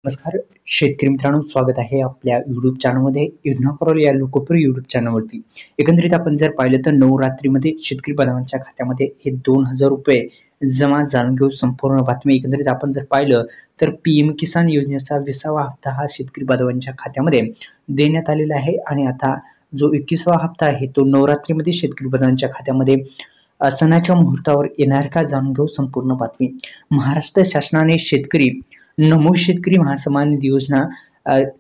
नमस्कार शेतकरी मित्रांनो, स्वागत आहे आपल्या यूट्यूब चॅनलमध्ये. योजना कॉल या लोकप्रिय यूट्यूब चॅनलवरती. एकंदरीत आपण जर पाहिलं तर नवरात्रीमध्ये शेतकरी बांधवांच्या खात्यामध्ये हे 2000 रुपये जमा जाणून घेऊ संपूर्ण बातमी. एकंदरीत आपण जर पाहिलं तर पीएम किसान योजनेचा 20वा हप्ता हा शेतकरी बांधवांच्या खात्यामध्ये देण्यात आलेला आहे आणि आता जो 21वा हप्ता आहे तो नवरात्रीमध्ये शेतकरी बांधवांच्या खात्यामध्ये सणाच्या मुहूर्तावर येणार का, जाणून घेऊ संपूर्ण बातमी. महाराष्ट्र शासनाने शेतकरी नमो शेतकरी महासन्मान निधी योजना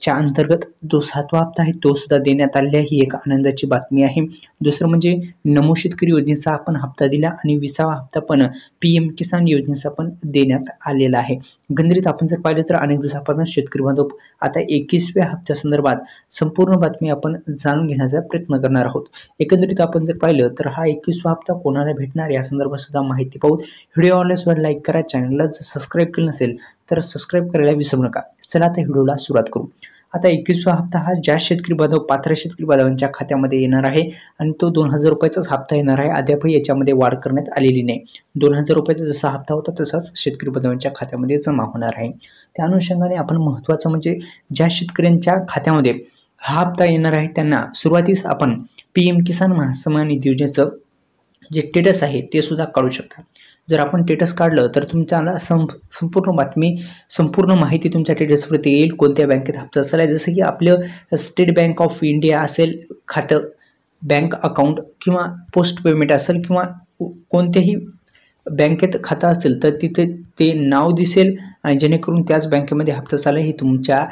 च्या अंतर्गत जो 7वा हप्ता आहे तो सुद्धा देण्यात आलेला आहे. ही एक आनंदाची बातमी आहे. दुसरं म्हणजे नमो शेतकरी योजनेचा आपण हप्ता दिला आणि 20वा हप्ता पण पीएम किसान योजनेचा पण देण्यात आलेला आहे. एकंदरीत आपण जर पाहिलं तर अनेक दिवसापासून शेतकरी बांधव आता 21व्या हप्त्यासंदर्भात संपूर्ण बातमी आपण जाणून घेण्याचा प्रयत्न करणार आहोत. एकंदरीत आपण जर पाहिलं तर हा 21वा हप्ता कोणाला भेटणार या संदर्भात सुद्धा माहिती पाहू. व्हिडिओ आवडल्यास लाईक करा, चॅनलला जर सबस्क्राईब केलं नसेल तर सबस्क्राईब करायला विसरू नका. चला आता व्हिडिओला सुरुवात करू. आता 21वा हप्ता हा ज्या शेतकरी बांधव पात्र शेतकरी बांधवांच्या खात्यामध्ये येणार आहे आणि तो 2000 रुपयाचाच हप्ता येणार आहे. अद्यापही याच्यामध्ये वाढ करण्यात आलेली नाही. 2000 रुपयाचा जसा हप्ता होता तसाच शेतकरी बांधवांच्या खात्यामध्ये जमा होणार आहे. त्या अनुषंगाने आपण महत्त्वाचं म्हणजे ज्या शेतकऱ्यांच्या खात्यामध्ये हा हप्ता येणार आहे त्यांना सुरुवातीस आपण पीएम किसान महासन्मान निधी योजनेचं जे स्टेटस आहे ते सुद्धा काढू शकता. जर आपण स्टेटस काढलं तर तुमच्याला संपूर्ण बातमी, संपूर्ण माहिती तुमच्या स्टेटसवरती येईल. कोणत्या बँकेत हप्ता चालला आहे, जसं की आपलं स्टेट बँक ऑफ इंडिया असेल खातं, बँक अकाउंट किंवा पोस्ट पेमेंट असेल किंवा कोणत्याही बँकेत खातं असेल तर तिथे ते नाव दिसेल आणि जेणेकरून त्याच बँकेमध्ये हप्ता चालला हे तुमच्या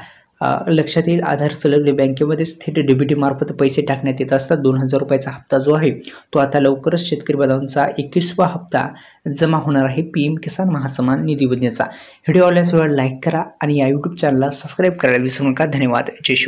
लक्षात येईल. आधार संलग्न बँकेमध्येच थेट डीबीटी मार्फत पैसे टाकण्यात येत असतात. 2000 रुपयाचा हप्ता जो आहे तो आता लवकरच शेतकरी बांधवांचा 21वा हप्ता जमा होणार आहे पीएम किसान महासन्मान निधी योजनेचा. व्हिडिओ आवडल्यास लाईक करा आणि या यूट्यूब चॅनलला सबस्क्राईब करायला विसरू नका. धन्यवाद. जय श्री